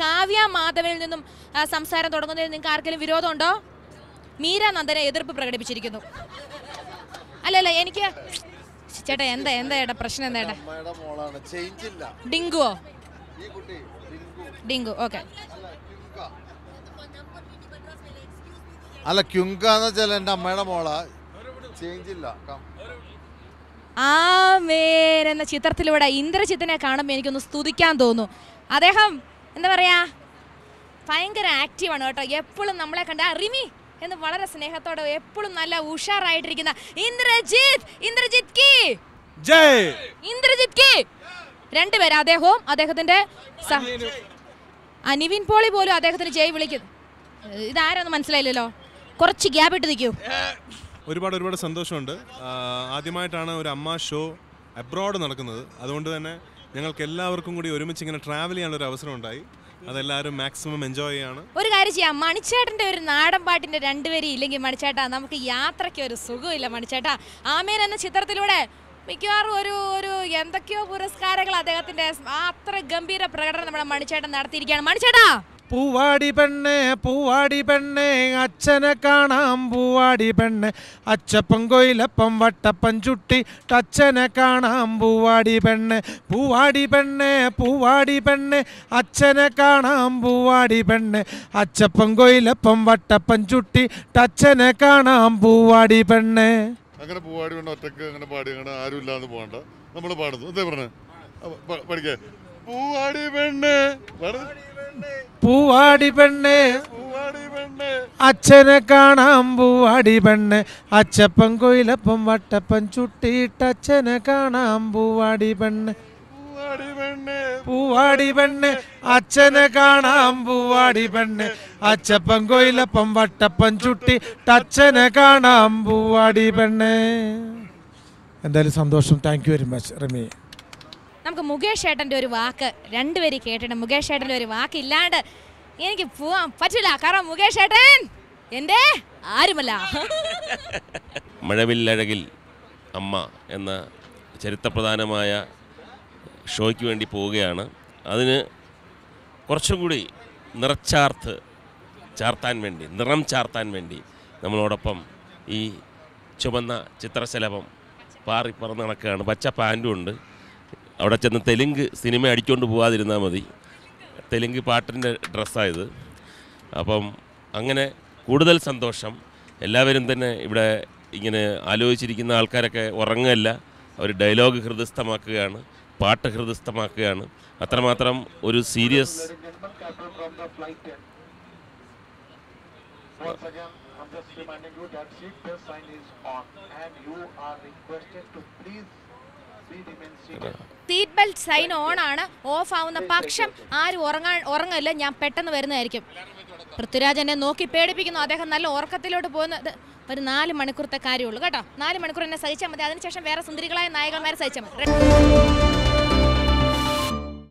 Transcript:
കാവ്യ മാധവനിൽ നിന്നും സംസാരം തുടങ്ങുന്നതിൽ നിങ്ങൾക്ക് ആർക്കെങ്കിലും വിരോധമുണ്ടോ? മീര നന്ദനെ എതിർപ്പ് പ്രകടിപ്പിച്ചിരിക്കുന്നു. അല്ലല്ല എനിക്ക് ചേട്ടാ എന്താ ചേട്ടാ പ്രശ്നം എന്താ ചേട്ടാ? ഡിങ്കുവോ? ഡിങ്കു ഓക്കെ. അല്ല ക്യുങ്കാന്ന് വെച്ചാൽ എൻ്റെ അമ്മയുടെ മോളാ, ചേഞ്ച് ഇല്ല. ആമേൻ എന്ന ചിത്രത്തിലൂടെ ഇന്ദ്രജിത്തിനെ കാണുമ്പോൾ എനിക്കൊന്ന് സ്തുതിക്കാൻ തോന്നുന്നു. അദ്ദേഹം എന്താ പറയാ ഭയങ്കര ആക്റ്റീവാണ് കേട്ടോ. എപ്പോഴും നമ്മളെ കണ്ട റിമി എന്ന് വളരെ സ്നേഹത്തോടെ എപ്പോഴും നല്ല ഉഷാറായിട്ടിരിക്കുന്ന ഇന്ദ്രജിത്ത് കി രണ്ടുപേരും, അദ്ദേഹവും അദ്ദേഹത്തിന്റെ നിവിൻ പോളി പോലും അദ്ദേഹത്തിന് ജയ് വിളിക്കുന്നു. ഇതാരൊന്നും മനസ്സിലായില്ലല്ലോ, കുറച്ച് ഗ്യാപ്പ് ഇട്ട് നിൽക്കൂ. ഒരുപാട് സന്തോഷമുണ്ട്. ആദ്യമായിട്ടാണ് ഒരു അമ്മ ഷോ അബ്രോഡ് നടക്കുന്നത്. അതുകൊണ്ട് തന്നെ ഞങ്ങൾക്ക് എല്ലാവർക്കും കൂടി ഒരുമിച്ച് ഇങ്ങനെ ട്രാവൽ ചെയ്യാനുള്ള ഒരു അവസരം ഉണ്ടായി. അതെല്ലാവരും മാക്സിമം എൻജോയ് ചെയ്യാണ്. ഒരു കാര്യം ചെയ്യാം, മണിച്ചേട്ടൻ്റെ ഒരു നാടൻ പാട്ടിൻ്റെ രണ്ടുപേരും ഇല്ലെങ്കിൽ മണിച്ചേട്ടാ നമുക്ക് യാത്രയ്ക്ക് ഒരു സുഖമില്ല. മണിച്ചേട്ടാ ആമേൻ എന്ന ചിത്രത്തിലൂടെ മിക്കവാറും ഒരു എന്തൊക്കെയോ പുരസ്കാരങ്ങൾ അദ്ദേഹത്തിൻ്റെ അത്ര ഗംഭീര പ്രകടനം നമ്മുടെ മണിച്ചേട്ടൻ നടത്തിയിരിക്കുകയാണ്. മണിച്ചേട്ടാ പൂവാടി പെണ്ണെ അച്ഛനെ കാണാം പൂവാടി പെണ്ണെ, അച്ചപ്പം കൊയിലപ്പം വട്ടപ്പം ചുട്ടി ടച്ചനെ കാണാം പൂവാടി പെണ്ണെ അച്ഛനെ കാണാം പൂവാടി പെണ്ണെ, അച്ചപ്പം കൊയിലപ്പം വട്ടപ്പം ചുട്ടി ടച്ചനെ കാണാം പൂവാടി പെണ്ണെ. അങ്ങനെ പൂവാടി പെണ്ണ ഒറ്റക്ക് അങ്ങനെ പാടി അങ്ങനെ ആരും ഇല്ലാന്ന് പോകണ്ട, നമ്മൾ പാടുന്നു. അതേ പറഞ്ഞേ പഠിക്കേ പൂവാടി പെണ്ണെ അച്ഛനെ കാണാം പൂവാടി പെണ്ണെ, അച്ചപ്പം കൊയിലപ്പം വട്ടപ്പം ചുട്ടിയിട്ട് അച്ഛനെ കാണാം പൂവാടി പെണ്ണെ അച്ഛനെ കാണാം പൂവാടി പെണ്ണെ, അച്ചപ്പം കൊയിലപ്പം വട്ടപ്പം ചുട്ടി ടച്ചനെ കാണാം പൂവാടി പെണ്ണെ. എന്തായാലും സന്തോഷം. Thank you very much Rami. നമുക്ക് മുകേഷ് ഏട്ടൻ്റെ ഒരു വാക്ക് രണ്ടുപേരും കേട്ടിട്ട് മുകേഷ് ഏട്ടൻ്റെ ഒരു വാക്ക് ഇല്ലാണ്ട് എനിക്ക് പോവാൻ പറ്റില്ല. കാരണം മുകേഷ് ഏട്ടൻ എൻ്റെ ആരുമല്ല. മഴവില്ലഴകിൽ അമ്മ എന്ന ചരിത്രപ്രധാനമായ ഷോയ്ക്ക് വേണ്ടി പോവുകയാണ്. അതിന് കുറച്ചും കൂടി നിറം ചാർത്താൻ വേണ്ടി നമ്മളോടൊപ്പം ഈ ചുവന്ന ചിത്രശലഭം പാറി പറന്ന് നടക്കുകയാണ്. പച്ച പാൻറ്റും ഉണ്ട്. അവിടെ ചെന്ന് തെലുങ്ക് സിനിമ അടിച്ചുകൊണ്ട് പോകാതിരുന്നാൽ മതി. തെലുങ്ക് പാട്ടിൻ്റെ ഡ്രസ്സായത്. അപ്പം അങ്ങനെ കൂടുതൽ സന്തോഷം. എല്ലാവരും തന്നെ ഇവിടെ ഇങ്ങനെ ആലോചിച്ചിരിക്കുന്ന ആൾക്കാരൊക്കെ ഉറങ്ങല്ല, അവർ ഡയലോഗ് ഹൃദയസ്ഥമാക്കുകയാണ്, പാട്ട് ഹൃദയസ്ഥമാക്കുകയാണ്. അത്രമാത്രം ഒരു serious seat belt sign on ആണ്. ഓഫ് ആവുന്ന പക്ഷം ആരും ഉറങ്ങില്ല. ഞാൻ പെട്ടെന്ന് വരുന്നതായിരിക്കും. പൃഥ്വിരാജ് എന്നെ നോക്കി പേടിപ്പിക്കുന്നു. അദ്ദേഹം നല്ല ഉറക്കത്തിലോട്ട് പോകുന്നത് ഒരു 4 മണിക്കൂറത്തെ കാര്യമുള്ളൂ കേട്ടോ. 4 മണിക്കൂർ എന്നെ സഹിച്ചാൽ മതി. അതിനുശേഷം വേറെ സുന്ദരികളായ നായകന്മാരെ സഹിച്ചാൽ മതി.